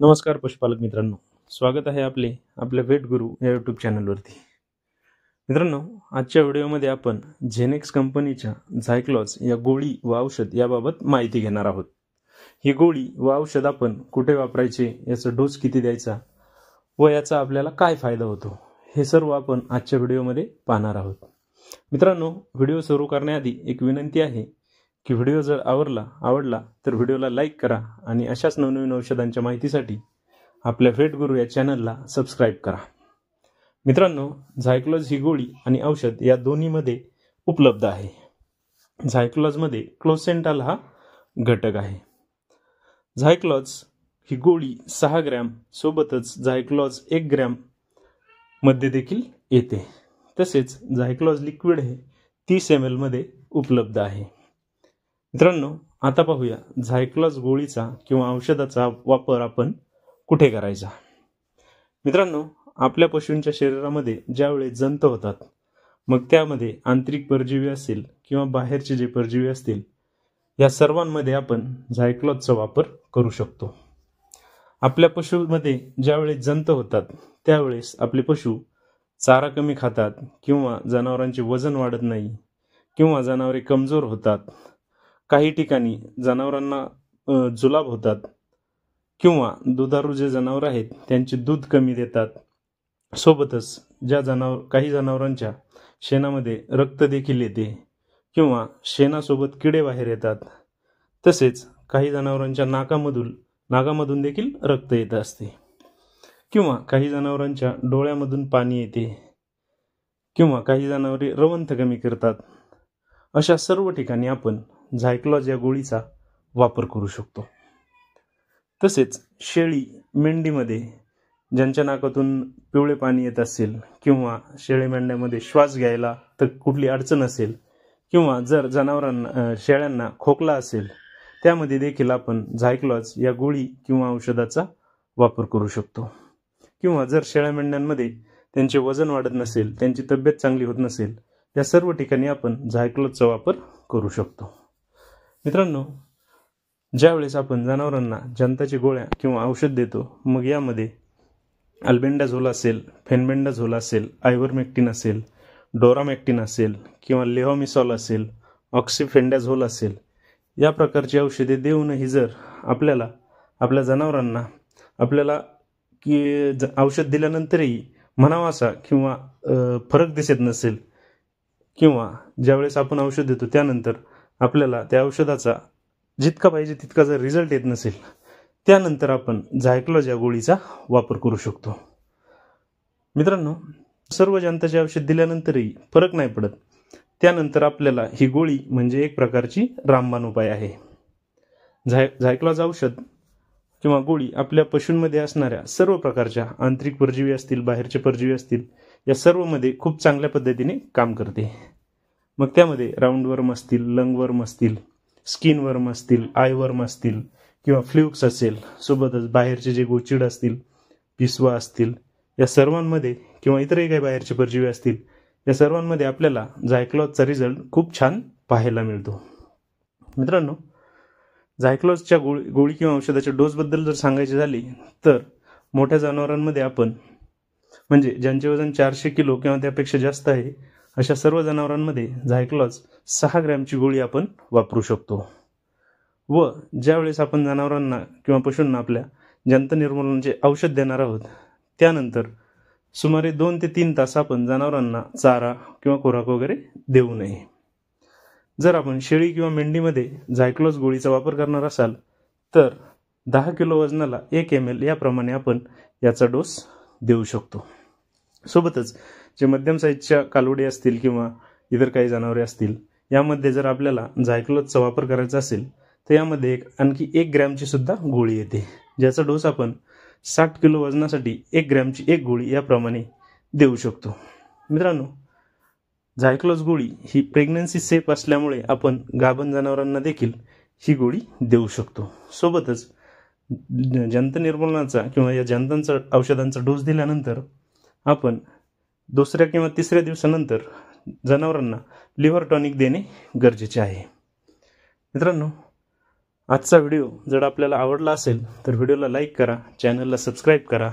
नमस्कार पशुपालक मित्रांनो, स्वागत आहे आपल्या वेट गुरु या यूट्यूब चॅनलवरती. मित्रांनो, आजच्या व्हिडिओमध्ये आपण झेनेक्स कंपनीच्या झायक्लॉज या गोळी व औषध याबाबत माहिती घेणार आहोत. ही गोळी व औषध आपण कुठे वापरायचे, याचा डोस किती द्यायचा व याचा आपल्याला काय फायदा होतो, हे सर्व आपण आजच्या व्हिडिओमध्ये पाहणार आहोत. मित्रांनो, व्हिडिओ सुरू करण्याआधी एक विनंती आहे की व्हिडिओ जर आवडला तर व्हिडिओला लाईक करा आणि अशाच नवनवीन औषधांच्या माहितीसाठी आपल्या वेट गुरु या चॅनलला सबस्क्राईब करा. मित्रांनो, झायक्लॉज ही गोळी आणि औषध या दोन्हीमध्ये उपलब्ध आहे. झायक्लॉजमध्ये क्लोसेंटाल हा घटक आहे. झायक्लॉज ही गोळी 6 ग्रॅम सोबतच झायक्लॉज 1 ग्रॅम मध्ये देखील येते. तसेच झायक्लॉज लिक्विड हे 30 ml मध्ये उपलब्ध आहे. मित्रांनो, आता पाहूया झायक्लॉज गोळीचा किंवा औषधाचा वापर आपण कुठे करायचा. मित्रांनो, आपल्या पशूंच्या शरीरामध्ये ज्यावेळी जंत होतात, मग त्यामध्ये आंतरिक परजीवी असेल किंवा बाहेरचे जे परजीवी असतील, या सर्वांमध्ये आपण झायक्लॉजचा वापर करू शकतो. आपल्या पशूमध्ये ज्यावेळी जंत होतात त्यावेळेस आपले पशु चारा कमी खातात किंवा जनावरांचे वजन वाढत नाही किंवा जनावरे कमजोर होतात. काही ठिकाणी जनावरांना जुलाब होतात किंवा दुधारू जे जनावर आहेत त्यांचे दूध कमी देतात. सोबतच काही जनावरांच्या शेणामध्ये रक्त देखील येते किंवा शेणासोबत किडे बाहेर येतात. तसेच काही जनावरांच्या नाकामधून देखील रक्त येत असते किंवा काही जनावरांच्या डोळ्यामधून पाणी येते किंवा काही जनावरे रवंथ कमी करतात. अशा सर्व ठिकाणी आपण झायक्लॉज या गोळीचा वापर करू शकतो. तसेच शेळी मेंढीमध्ये ज्यांच्या नाकातून पिवळे पाणी येत असेल किंवा शेळी मेंढ्यामध्ये श्वास घ्यायला तर कुठली अडचण असेल किंवा जर शेळ्यांना खोकला असेल, त्यामध्ये देखील आपण झायक्लॉज या गोळी किंवा औषधाचा वापर करू शकतो. किंवा जर शेळ्या मेंढ्यांमध्ये त्यांचे वजन वाढत नसेल, त्यांची तब्येत चांगली होत नसेल, या सर्व ठिकाणी आपण झायक्लॉजचा वापर करू शकतो. मित्रांनो, ज्यावेळेस आपण जनावरांना जंताची गोळ्या किंवा औषध देतो, मग यामध्ये अल्बेंडाझोल असेल, फेनबेंडाझोल असेल, आयव्हरमेक्टिन असेल, डोरामॅक्टिन असेल किंवा लेव्होमिसॉल असेल, ऑक्सिफेंडाझोल असेल, या प्रकारची औषधे देऊनही जर आपल्या जनावरांना औषध दिल्यानंतरही म्हणावा असा किंवा फरक दिसत नसेल किंवा ज्यावेळेस आपण औषध देतो त्यानंतर आपल्याला त्या औषधाचा जितका पाहिजे तितका जर रिझल्ट येत नसेल, त्यानंतर आपण झायक्लॉज या गोळीचा वापर करू शकतो. मित्रांनो, सर्व जंताचे औषध दिल्यानंतरही फरक नाही पडत, त्यानंतर आपल्याला ही गोळी म्हणजे एक प्रकारची रामबाण उपाय आहे. झायक्लॉज औषध किंवा गोळी आपल्या पशूंमध्ये असणाऱ्या सर्व प्रकारच्या आंतरिक परजीवी असतील, बाहेरचे परजीवी असतील, या सर्वमध्ये खूप चांगल्या पद्धतीने काम करते. मग त्यामध्ये राऊंडवर्म असतील, लंगवर्म असतील, स्किनवर्म असतील, आयवर्म असतील किंवा फ्ल्यूक्स असेल, सोबतच बाहेरचे जे गोचिड असतील, पिसवा असतील, या सर्वांमध्ये किंवा इतरही काही बाहेरचे परजीवी असतील, या सर्वांमध्ये आपल्याला झायक्लॉजचा रिझल्ट खूप छान पाहायला मिळतो. मित्रांनो, झायक्लॉजच्या गोळी किंवा औषधाच्या डोसबद्दल जर सांगायचे झाले तर मोठ्या जनावरांमध्ये आपण म्हणजे ज्यांचे वजन 400 किलो किंवा त्यापेक्षा जास्त आहे, अशा सर्व जनावरांमध्ये झायक्लॉज 6 ग्रॅमची गोळी आपण वापरू शकतो. व ज्यावेळेस आपण जनावरांना किंवा पशूंना आपल्या जंत निर्मूलनाचे औषध देणार आहोत, त्यानंतर सुमारे 2 ते 3 तास आपण जनावरांना चारा किंवा खुराक वगैरे देऊ नये. जर आपण शेळी किंवा मेंढीमध्ये झायक्लॉज गोळीचा वापर करणार असाल तर 10 किलो वजनाला 1 ml याप्रमाणे आपण याचा डोस देऊ शकतो. सोबतच जे मध्यम साईजच्या कालवडी असतील किंवा इतर काही जनावरे असतील, यामध्ये जर आपल्याला झायक्लॉजचा वापर करायचा असेल तर यामध्ये आणखी 1 ग्रॅमची सुद्धा गोळी येते, ज्याचा डोस आपण 60 किलो वजनासाठी 1 ग्रॅमची 1 गोळी याप्रमाणे देऊ शकतो. मित्रांनो, झायक्लॉज गोळी ही प्रेग्नन्सी सेफ असल्यामुळे आपण गाभण जनावरांना देखील ही गोळी देऊ शकतो. सोबतच जंत निर्मूलनाचा किंवा या जंतांचा औषधांचा डोस दिल्यानंतर आपण 2ऱ्या किंवा 3ऱ्या दिवसानंतर जनावरांना लिव्हर टॉनिक देणे गरजेचे आहे. मित्रांनो, आजचा व्हिडिओ जर आपल्याला आवडला असेल तर व्हिडिओला लाईक करा, चॅनलला सबस्क्राईब करा